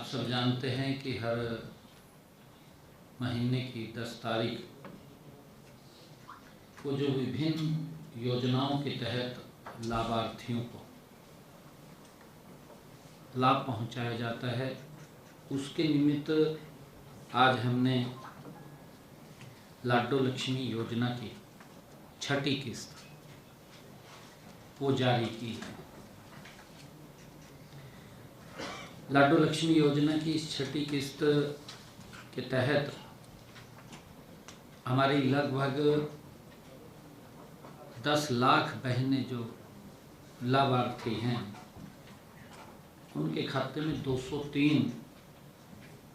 सब जानते हैं कि हर महीने की 10 तारीख को जो विभिन्न योजनाओं के तहत लाभार्थियों को लाभ पहुंचाया जाता है, उसके निमित्त आज हमने लाडो लक्ष्मी योजना की छठी किस्त वो जारी की है। लाडो लक्ष्मी योजना की इस छठी किस्त के तहत हमारी लगभग 10 लाख बहनें जो लाभार्थी हैं, उनके खाते में 203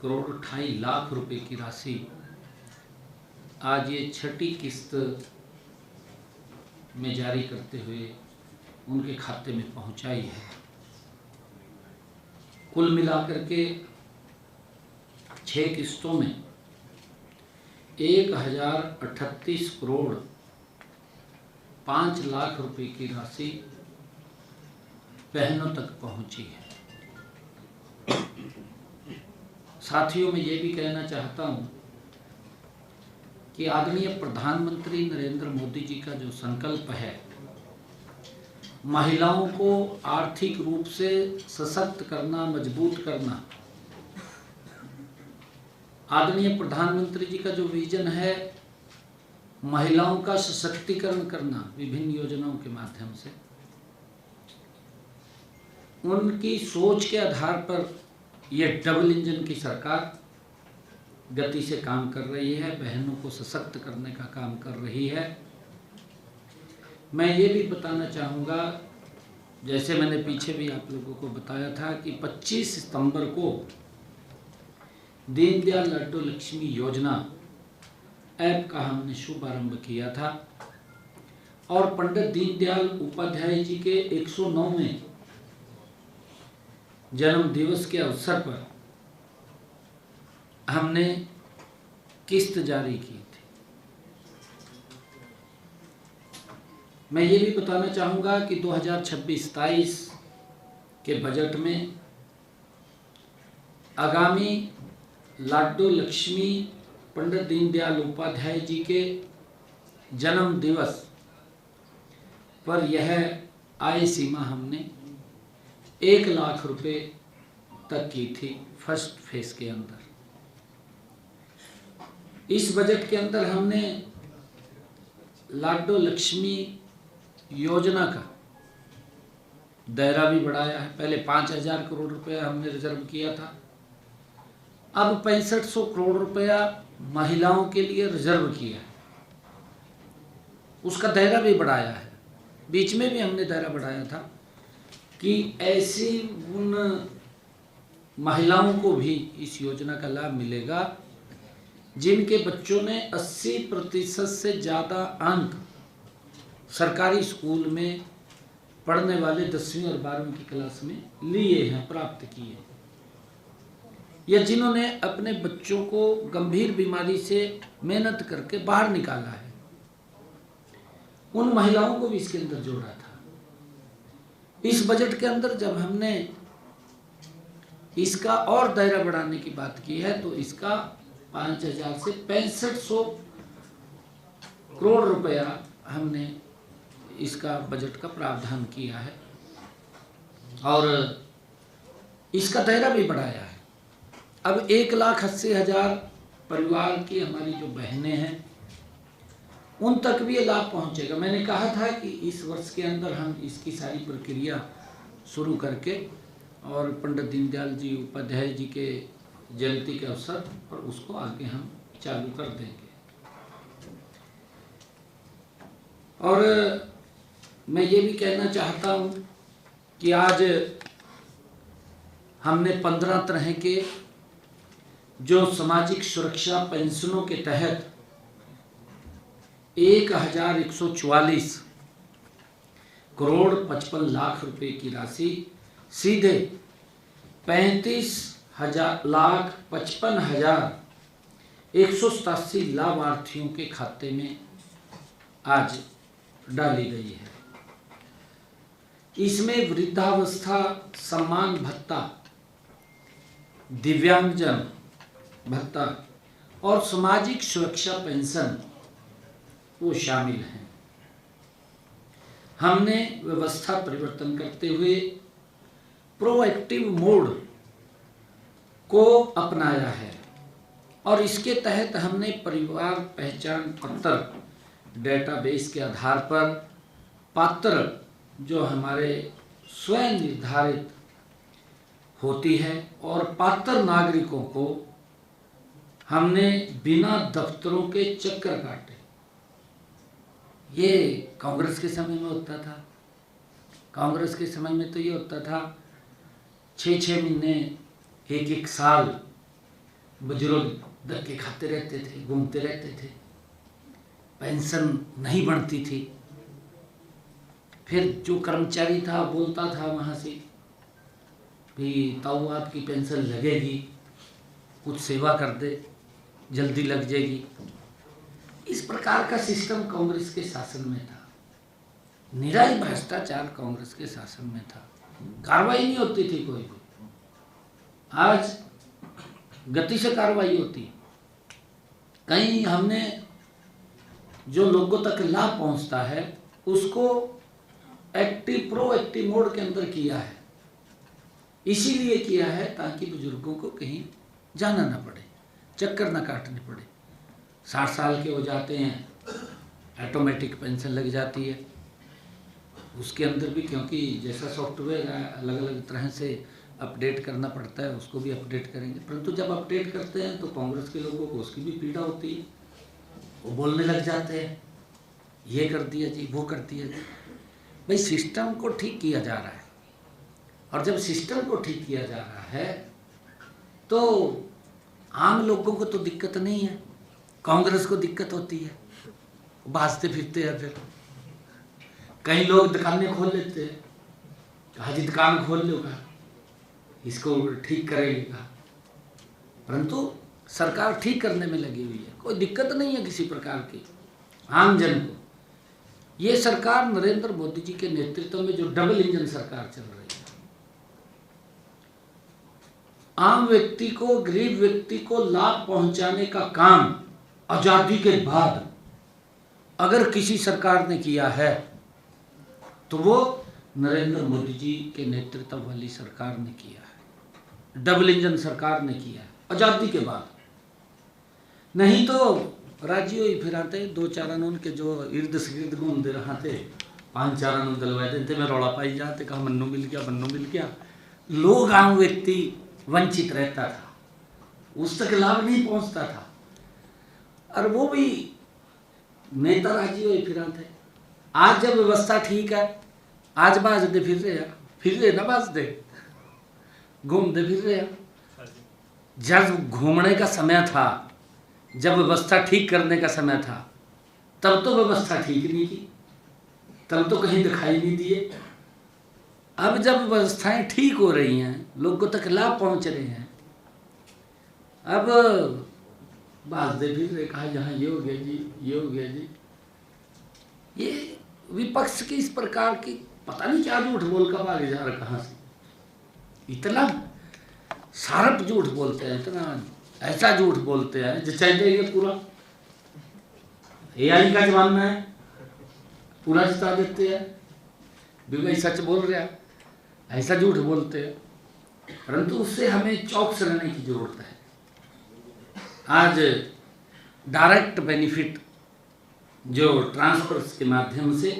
करोड़ 28 लाख रुपए की राशि आज ये छठी किस्त में जारी करते हुए उनके खाते में पहुंचाई है। कुल मिलाकर के 6 किस्तों में 1038 करोड़ 5 लाख रुपए की राशि बहनों तक पहुंची है। साथियों, मैं ये भी कहना चाहता हूं कि आदरणीय प्रधानमंत्री नरेंद्र मोदी जी का जो संकल्प है, महिलाओं को आर्थिक रूप से सशक्त करना, मजबूत करना, आदरणीय प्रधानमंत्री जी का जो विजन है, महिलाओं का सशक्तिकरण करना विभिन्न योजनाओं के माध्यम से, उनकी सोच के आधार पर यह डबल इंजन की सरकार गति से काम कर रही है, बहनों को सशक्त करने का काम कर रही है। मैं ये भी बताना चाहूँगा, जैसे मैंने पीछे भी आप लोगों को बताया था कि 25 सितंबर को दीनदयाल लाडो लक्ष्मी योजना ऐप का हमने शुभारंभ किया था और पंडित दीनदयाल उपाध्याय जी के 109वें जन्म दिवस के अवसर पर हमने किस्त जारी की थी। मैं ये भी बताना चाहूँगा कि 2026-27 के बजट में आगामी लाडो लक्ष्मी पंडित दीनदयाल उपाध्याय जी के जन्म दिवस पर यह आय सीमा हमने 1 लाख रुपए तक की थी फर्स्ट फेज के अंदर। इस बजट के अंदर हमने लाडो लक्ष्मी योजना का दायरा भी बढ़ाया है। पहले 5000 करोड़ रुपया हमने रिजर्व किया था, अब 6500 करोड़ रुपया महिलाओं के लिए रिजर्व किया है, उसका दायरा भी बढ़ाया है। बीच में भी हमने दायरा बढ़ाया था कि ऐसी उन महिलाओं को भी इस योजना का लाभ मिलेगा जिनके बच्चों ने 80% से ज़्यादा अंक सरकारी स्कूल में पढ़ने वाले 10वीं और 12वीं की क्लास में लिए हैं, प्राप्त किए, या जिन्होंने अपने बच्चों को गंभीर बीमारी से मेहनत करके बाहर निकाला है, उन महिलाओं को भी इसके अंदर जोड़ा था। इस बजट के अंदर जब हमने इसका और दायरा बढ़ाने की बात की है तो इसका 5000 से 6500 करोड़ रुपया हमने इसका बजट का प्रावधान किया है और इसका दायरा भी बढ़ाया है। अब 1,80,000 परिवार की हमारी जो बहनें हैं उन तक भी ये लाभ पहुंचेगा। मैंने कहा था कि इस वर्ष के अंदर हम इसकी सारी प्रक्रिया शुरू करके और पंडित दीनदयाल जी उपाध्याय जी के जयंती के अवसर पर उसको आगे हम चालू कर देंगे। और मैं ये भी कहना चाहता हूँ कि आज हमने 15 तरह के जो सामाजिक सुरक्षा पेंशनों के तहत 1144 करोड़ 55 लाख रुपए की राशि सीधे 35,55,187 लाभार्थियों के खाते में आज डाली गई है। इसमें वृद्धावस्था सम्मान भत्ता दिव्यांगजन भत्ता और सामाजिक सुरक्षा पेंशन वो शामिल हैं। हमने व्यवस्था परिवर्तन करते हुए प्रोएक्टिव मोड को अपनाया है और इसके तहत हमने परिवार पहचान पत्र डेटाबेस के आधार पर पात्र जो हमारे स्वयं निर्धारित होती है और पात्र नागरिकों को हमने बिना दफ्तरों के चक्कर काटे। ये कांग्रेस के समय में होता था। कांग्रेस के समय में तो ये होता था 6-6 महीने, 1-1 साल बुजुर्ग धक्के खाते रहते थे, घूमते रहते थे, पेंशन नहीं बनती थी। फिर जो कर्मचारी था बोलता था वहाँ से भी ताऊ आपकी पेंशन लगेगी, कुछ सेवा कर दे, जल्दी लग जाएगी। इस प्रकार का सिस्टम कांग्रेस के शासन में था। निराई भ्रष्टाचार कांग्रेस के शासन में था। कार्रवाई नहीं होती थी कोई भी। आज गति से कार्रवाई होती है। कहीं हमने जो लोगों तक लाभ पहुंचता है उसको प्रोएक्टिव मोड के अंदर किया है। इसीलिए किया है ताकि बुजुर्गों को कहीं जाना ना पड़े, चक्कर ना काटने पड़े। 60 साल के हो जाते हैं, ऑटोमेटिक पेंशन लग जाती है। उसके अंदर भी क्योंकि जैसा सॉफ्टवेयर अलग अलग तरह से अपडेट करना पड़ता है, उसको भी अपडेट करेंगे। परंतु जब अपडेट करते हैं तो कांग्रेस के लोगों को उसकी भी पीड़ा होती है। वो बोलने लग जाते हैं, ये कर दिया जी, वो कर दिया जी। भाई सिस्टम को ठीक किया जा रहा है और जब सिस्टम को ठीक किया जा रहा है तो आम लोगों को तो दिक्कत नहीं है, कांग्रेस को दिक्कत होती है। भाजते फिरते हैं। फिर कई लोग दुकानें खोल लेते हैं, कहा जी दुकान खोल लो, कहा इसको ठीक करेगा। परंतु सरकार ठीक करने में लगी हुई है, कोई दिक्कत नहीं है किसी प्रकार की आम जन को। ये सरकार नरेंद्र मोदी जी के नेतृत्व में जो डबल इंजन सरकार चल रही है, आम व्यक्ति को, गरीब व्यक्ति को लाभ पहुंचाने का काम आजादी के बाद अगर किसी सरकार ने किया है तो वो नरेंद्र मोदी जी के नेतृत्व वाली सरकार ने किया है। डबल इंजन सरकार ने किया है आजादी के बाद। नहीं तो राज्यों ही फिराते 2-4 उनके जो इर्द गिर्द घूमते रहाते, 5-4 दलवाए देते में रौला पाई जाते, कहा मन्नू मिल गया, मन्नू मिल गया। लोग, आम व्यक्ति वंचित रहता था, उस तक लाभ नहीं पहुंचता था। और वो भी नेता राज्यों ही फिराते। आज जब व्यवस्था ठीक है, आज बाज दे फिर रहे ना बाज दे, घूमते फिर रहे। जब घूमने का समय था, जब व्यवस्था ठीक करने का समय था, तब तो व्यवस्था ठीक नहीं की, तब तो कहीं दिखाई नहीं दिए। अब जब व्यवस्थाएं ठीक हो रही हैं, लोगों तक लाभ पहुंच रहे हैं, अब बाज दे फिर रहे, कहा यहाँ ये हो गया जी, ये हो गया जी। ये विपक्ष की इस प्रकार की पता नहीं क्या झूठ बोल कर आगे जा रहा, कहाँ से इतना शार्प झूठ बोलते हैं, इतना ऐसा झूठ बोलते हैं जो चाहते ये पूरा AI का जमाना है, पूरा जिता देते हैं भी भाई सच बोल रहा, ऐसा झूठ बोलते हैं। परंतु उससे हमें चौकस रहने की जरूरत है। आज डायरेक्ट बेनिफिट जो ट्रांसफर्स के माध्यम से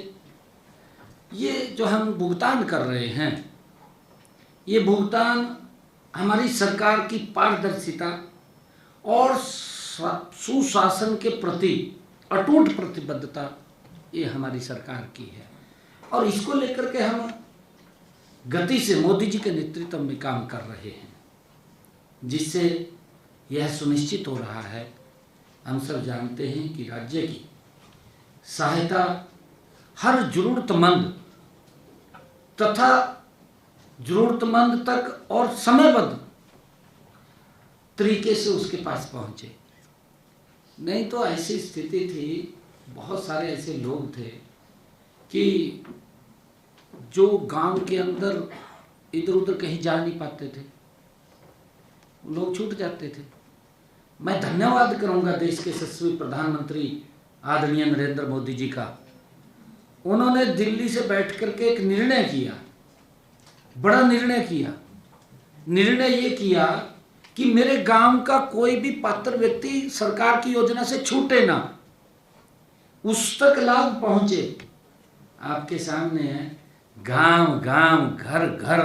ये जो हम भुगतान कर रहे हैं, ये भुगतान हमारी सरकार की पारदर्शिता और सुशासन के प्रति अटूट प्रतिबद्धता ये हमारी सरकार की है। और इसको लेकर के हम गति से मोदी जी के नेतृत्व में काम कर रहे हैं, जिससे यह सुनिश्चित हो रहा है, हम सब जानते हैं कि राज्य की सहायता हर जरूरतमंद तथा जरूरतमंद तक और समयबद्ध तरीके से उसके पास पहुंचे। नहीं तो ऐसी स्थिति थी, बहुत सारे ऐसे लोग थे कि जो गांव के अंदर इधर उधर कहीं जा नहीं पाते थे, लोग छूट जाते थे। मैं धन्यवाद करूंगा देश के यशस्वी प्रधानमंत्री आदरणीय नरेंद्र मोदी जी का। उन्होंने दिल्ली से बैठ करके एक निर्णय किया, बड़ा निर्णय किया। निर्णय ये किया कि मेरे गांव का कोई भी पात्र व्यक्ति सरकार की योजना से छूटे ना, उस तक लाभ पहुंचे। आपके सामने है गांव गांव घर घर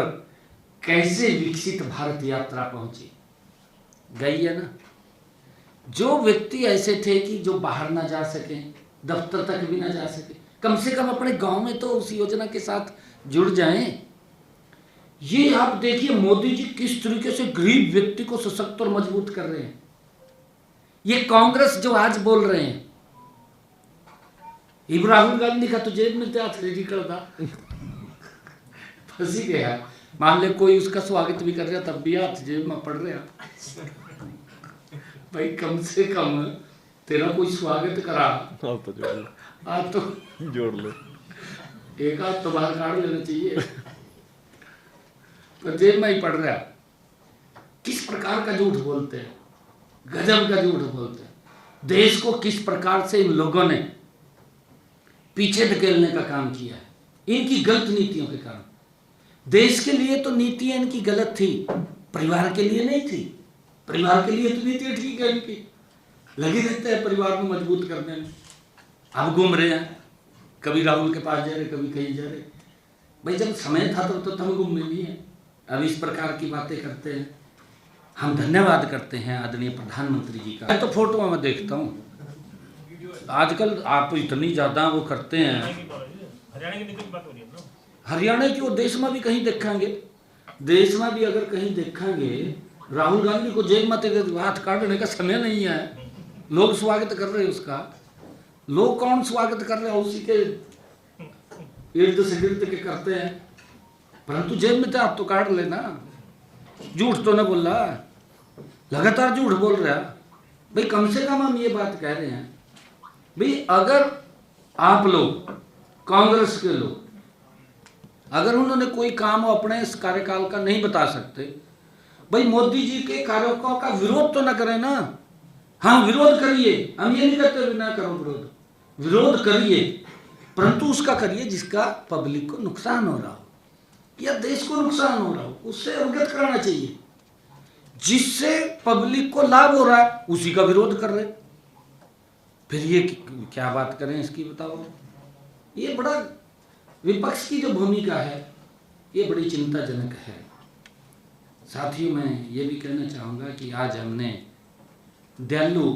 कैसे विकसित भारत यात्रा पहुंची, गई है ना। जो व्यक्ति ऐसे थे कि जो बाहर ना जा सके, दफ्तर तक भी ना जा सके, कम से कम अपने गांव में तो उस योजना के साथ जुड़ जाएं। ये आप देखिए मोदी जी किस तरीके से गरीब व्यक्ति को सशक्त और मजबूत कर रहे हैं। ये कांग्रेस जो आज बोल रहे हैं, राहुल गांधी का तो जेब में था निकलता फंसी गया। मान ले कोई उसका स्वागत भी कर रहा तब भी हाथ जेब में पड़ रहा। भाई कम से कम तेरा कोई स्वागत करा तो जोड़ लो, एक हाथ तो बाहर काट लेना चाहिए, पर जेब में ही पड़ रहा। किस प्रकार का झूठ बोलते हैं, गजब का झूठ बोलते हैं। देश को किस प्रकार से इन लोगों ने पीछे धकेलने का काम किया है, इनकी गलत नीतियों के कारण। देश के लिए तो नीतियां इनकी गलत थी, परिवार के लिए नहीं थी। परिवार के लिए तो नीतियां ठीक है इनकी, लगे रहते हैं परिवार को मजबूत करने में। अब घूम रहे हैं, कभी राहुल के पास जा रहे, कभी कहीं जा रहे। भाई जब समय था तो हम घूमने भी हैं, अब इस प्रकार की बातें करते हैं। हम धन्यवाद करते हैं आदरणीय प्रधानमंत्री जी का। मैं तो फोटो में देखता हूँ आजकल आप इतनी ज़्यादा वो करते हैं। हरियाणा की वो देश में भी कहीं देखेंगे, देश में भी अगर कहीं देखेंगे राहुल गांधी को जेल में हाथ काटने का समय नहीं है। लोग स्वागत कर रहे हैं उसका। लोग कौन स्वागत कर रहे हैं, उसी के इर्द से गिर्द के करते हैं, परंतु जेल में तो आप तो काट लेना। झूठ तो न बोल रहा, लगातार झूठ बोल रहा। भाई कम से कम हम ये बात कह रहे हैं, भाई अगर आप लोग कांग्रेस के लोग अगर उन्होंने कोई काम अपने इस कार्यकाल का नहीं बता सकते, भाई मोदी जी के कार्यों का विरोध तो ना करें ना। हाँ विरोध करिए, हम ये नहीं कहते ना करो विरोध, विरोध करिए, परंतु उसका करिए जिसका पब्लिक को नुकसान हो रहा हो या देश को नुकसान हो रहा हो, उससे अवगत कराना चाहिए। जिससे पब्लिक को लाभ हो रहा है उसी का विरोध कर रहे, फिर ये क्या बात करें इसकी, बताओ। ये बड़ा विपक्ष की जो भूमिका है ये बड़ी चिंताजनक है। साथियों मैं ये भी कहना चाहूँगा कि आज हमने दयालु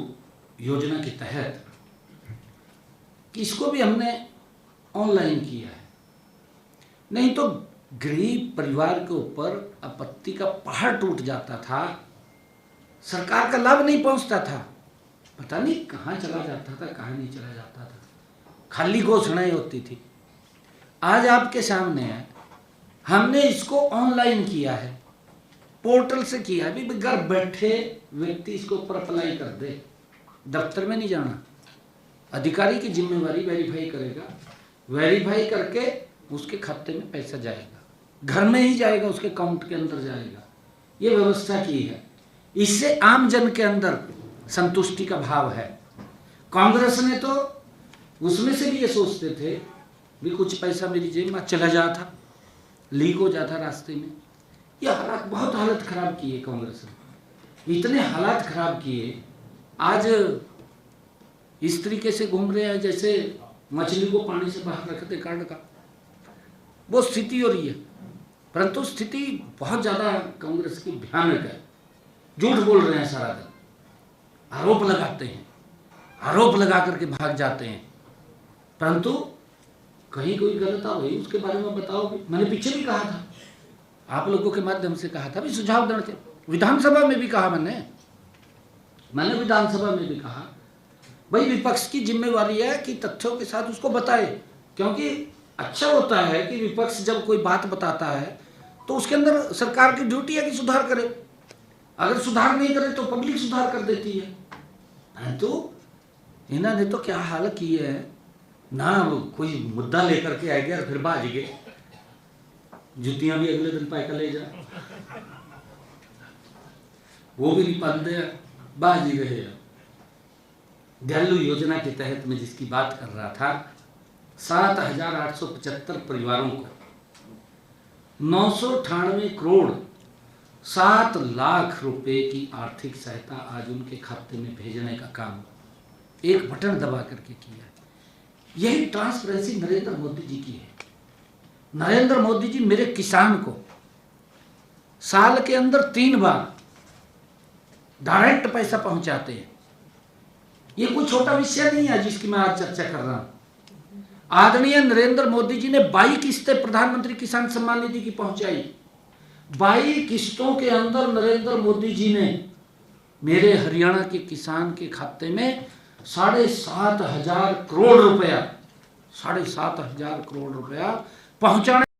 योजना के तहत कि इसको भी हमने ऑनलाइन किया है, नहीं तो गरीब परिवार के ऊपर आपत्ति का पहाड़ टूट जाता था, सरकार का लाभ नहीं पहुंचता था, पता नहीं कहाँ चला जाता था, कहाँ नहीं चला जाता था, खाली घोषणाएं होती थी। आज आपके सामने है, हमने इसको ऑनलाइन किया है, पोर्टल से किया है। भी घर बैठे व्यक्ति इसको ऊपर अप्लाई कर दे, दफ्तर में नहीं जाना, अधिकारी की जिम्मेवारी वेरीफाई करेगा, वेरीफाई करके उसके खाते में पैसा जाएगा, घर में ही जाएगा, उसके अकाउंट के अंदर जाएगा। ये व्यवस्था की है, इससे आम जन के अंदर संतुष्टि का भाव है। कांग्रेस ने तो उसमें से भी ये सोचते थे भी कुछ पैसा मेरी जेब में चला जाता, लीक हो जाता रास्ते में। ये हालात, बहुत हालत खराब की है कांग्रेस ने, इतने हालात खराब किए। आज इस तरीके से घूम रहे हैं जैसे मछली को पानी से बाहर रखते कांड का, वो स्थिति हो रही है। परंतु स्थिति बहुत ज़्यादा कांग्रेस की भयानक है। झूठ बोल रहे हैं सारा दिन, आरोप लगाते हैं, आरोप लगा करके भाग जाते हैं, परंतु कहीं कोई गलत हो गई उसके बारे में बताओ भी। मैंने पीछे भी कहा था, आप लोगों के माध्यम से कहा था भी, सुझाव देने थे, विधानसभा में भी कहा मैंने विधानसभा में भी कहा भाई विपक्ष की जिम्मेवारी है कि तथ्यों के साथ उसको बताए, क्योंकि अच्छा होता है कि विपक्ष जब कोई बात बताता है तो उसके अंदर सरकार की ड्यूटी है कि सुधार करे। अगर सुधार नहीं करे तो पब्लिक सुधार कर देती है। तो इन्होंने तो क्या हाल की है ना, कोई मुद्दा लेकर के आ गया और फिर भाज गए, जुतियां भी अगले दिन पैका ले जा। वो भी नहीं पाते बाजी रहे हैं। घरेलू योजना के तहत मैं जिसकी बात कर रहा था, 7,875 परिवारों को 998 करोड़ 7 लाख रुपए की आर्थिक सहायता आज उनके खाते में भेजने का काम एक बटन दबा करके किया। यही ट्रांसपेरेंसी नरेंद्र मोदी जी की है। नरेंद्र मोदी जी मेरे किसान को साल के अंदर 3 बार डायरेक्ट पैसा पहुंचाते हैं। ये कोई छोटा विषय नहीं है जिसकी मैं आज चर्चा कर रहा हूं। आदरणीय नरेंद्र मोदी जी ने 22 किस्तें प्रधानमंत्री किसान सम्मान निधि की पहुंचाई। 22 किस्तों के अंदर नरेंद्र मोदी जी ने मेरे हरियाणा के किसान के खाते में 7,500 करोड़ रुपया 7,500 करोड़ रुपया पहुंचाने